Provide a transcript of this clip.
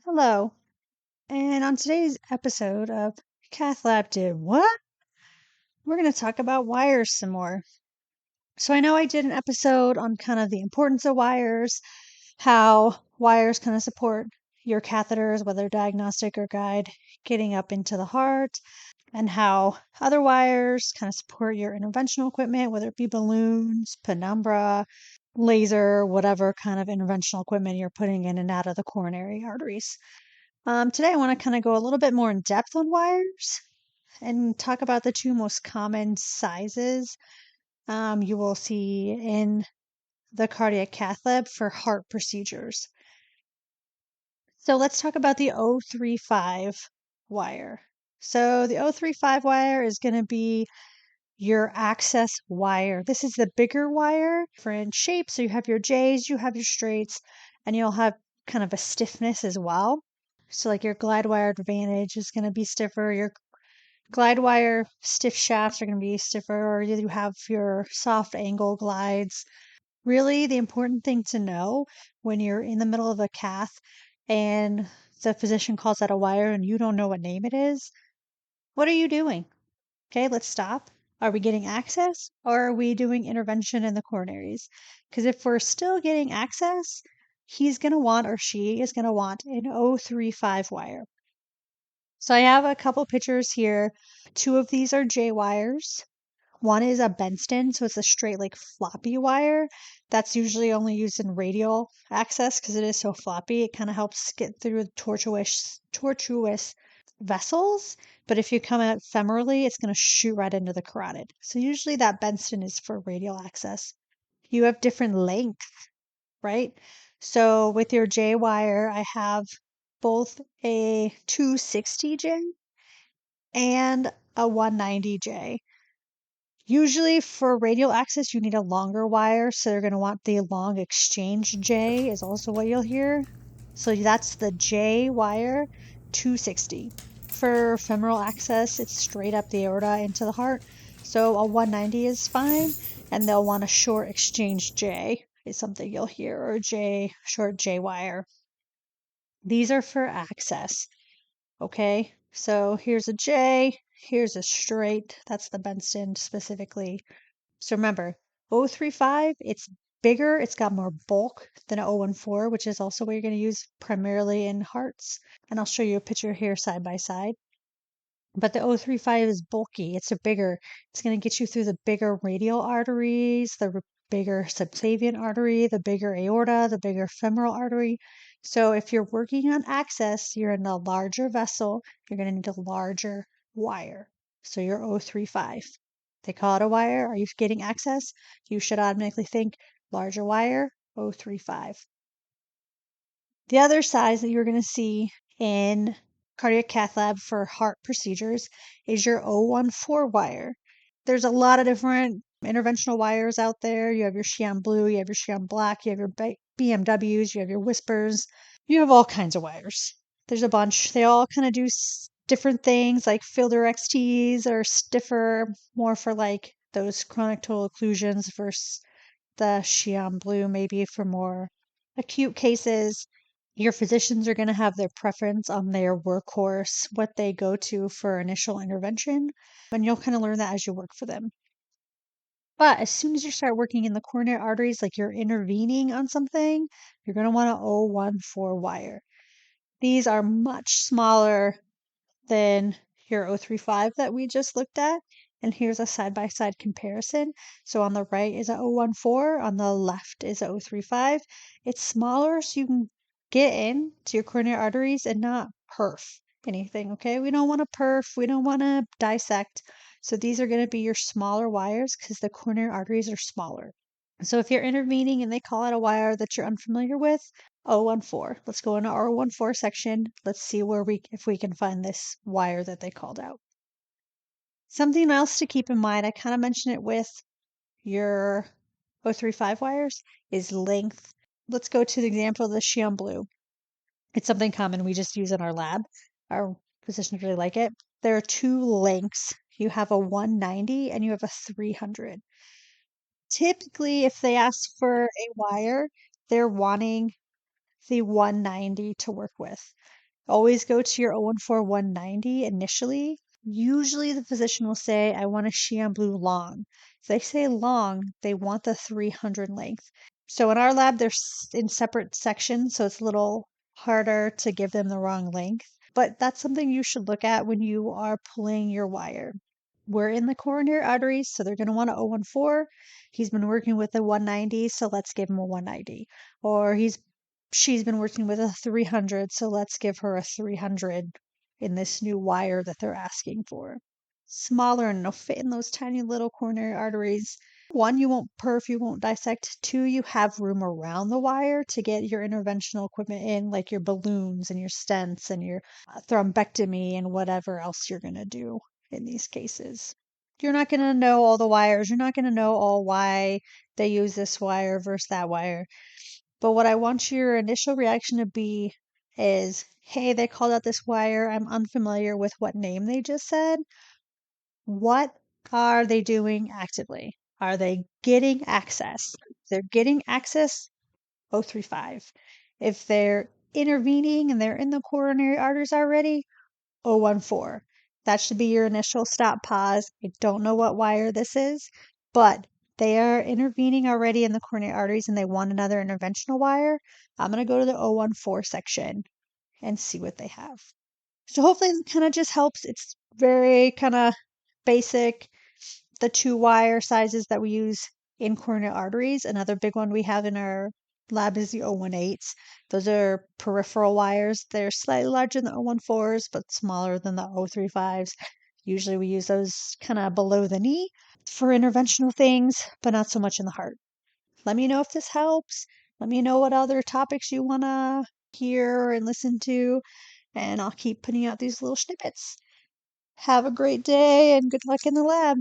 Hello, and on today's episode of Cath Lab Did What? We're going to talk about wires some more. So I know I did an episode on kind of the importance of wires, how wires kind of support your catheters, whether diagnostic or guide, getting up into the heart, and how other wires kind of support your interventional equipment, whether it be balloons, penumbra, laser, whatever kind of interventional equipment you're putting in and out of the coronary arteries. Today, I want to kind of go a little bit more in depth on wires and talk about the two most common sizes you will see in the Cardiac Cath Lab for heart procedures. So let's talk about the 035 wire. So the 035 wire is going to be your access wire. This is the bigger wire, different shapes. So you have your J's, you have your straights, and you'll have kind of a stiffness as well. So like your glide wire advantage is going to be stiffer. Your glide wire stiff shafts are going to be stiffer, or you have your soft angle glides. Really, the important thing to know when you're in the middle of a cath and the physician calls out a wire and you don't know what name it is, what are you doing? Okay, let's stop. Are we getting access or are we doing intervention in the coronaries? Because if we're still getting access, he's going to want or she is going to want an 035 wire. So I have a couple pictures here. Two of these are J wires. One is a Benston, so it's a straight, like floppy wire. That's usually only used in radial access because it is so floppy. It kind of helps get through tortuous vessels. But if you come at femorally, it's going to shoot right into the carotid. So usually that Benston is for radial access. You have different length, right? So with your J wire, I have both a 260J and a 190J. Usually for radial access, you need a longer wire, so they're going to want the long exchange J is also what you'll hear. So that's the J wire 260. For femoral access, it's straight up the aorta into the heart. So a 190 is fine, and they'll want a short exchange J is something you'll hear, or short J wire. These are for access. Okay, so here's a J, here's a straight. That's the Benston specifically. So remember, 035, it's bigger, it's got more bulk than a 014, which is also what you're going to use primarily in hearts. And I'll show you a picture here side by side. But the 035 is bulky, it's a bigger, it's going to get you through the bigger radial arteries, the bigger subclavian artery, the bigger aorta, the bigger femoral artery. So if you're working on access, you're in a larger vessel, you're going to need a larger wire. So your 035. They call it a wire. Are you getting access? You should automatically think larger wire, 035. The other size that you're going to see in Cardiac Cath Lab for heart procedures is your 014 wire. There's a lot of different interventional wires out there. You have your Xi'an blue, you have your Xi'an black, you have your BMWs, you have your Whispers. You have all kinds of wires. There's a bunch. They all kind of do different things, like Fielder XTs are stiffer, more for like those chronic total occlusions versus the Xi'an blue, maybe for more acute cases. Your physicians are going to have their preference on their workhorse, what they go to for initial intervention, and you'll kind of learn that as you work for them. But as soon as you start working in the coronary arteries, like you're intervening on something, you're going to want a 014 wire. These are much smaller than your 035 that we just looked at. And here's a side-by-side comparison. So on the right is a 014, on the left is a 035. It's smaller so you can get in to your coronary arteries and not perf anything, okay? We don't want to perf, we don't want to dissect. So these are going to be your smaller wires because the coronary arteries are smaller. So if you're intervening and they call out a wire that you're unfamiliar with, 014. Let's go into our 014 section. Let's see if we can find this wire that they called out. Something else to keep in mind, I kind of mentioned it with your 035 wires, is length. Let's go to the example of the Xi'an blue. It's something common we just use in our lab. Our physicians really like it. There are two lengths. You have a 190 and you have a 300. Typically, if they ask for a wire, they're wanting the 190 to work with. Always go to your 014 190 initially. Usually the physician will say, I want a Chien Bleu long. If they say long, they want the 300 length. So in our lab, they're in separate sections, so it's a little harder to give them the wrong length. But that's something you should look at when you are pulling your wire. We're in the coronary arteries, so they're going to want a 014. He's been working with a 190, so let's give him a 190. Or she's been working with a 300, so let's give her a 300 in this new wire that they're asking for. Smaller and it'll fit in those tiny little coronary arteries. One, you won't perf, you won't dissect. Two, you have room around the wire to get your interventional equipment in, like your balloons and your stents and your thrombectomy and whatever else you're going to do in these cases. You're not going to know all the wires. You're not going to know all why they use this wire versus that wire. But what I want your initial reaction to be is, hey, they called out this wire. I'm unfamiliar with what name they just said. What are they doing actively? Are they getting access? If they're getting access, 035. If they're intervening and they're in the coronary arteries already, 014. That should be your initial stop pause. I don't know what wire this is, but they are intervening already in the coronary arteries and they want another interventional wire. I'm going to go to the 014 section and see what they have. So hopefully it kind of just helps. It's very kind of basic. The 2-wire sizes that we use in coronary arteries. Another big one we have in our lab is the 018s. Those are peripheral wires. They're slightly larger than the 014s, but smaller than the 035s. Usually we use those kind of below the knee for interventional things, but not so much in the heart. Let me know if this helps. Let me know what other topics you want to hear and listen to, and I'll keep putting out these little snippets. Have a great day and good luck in the lab.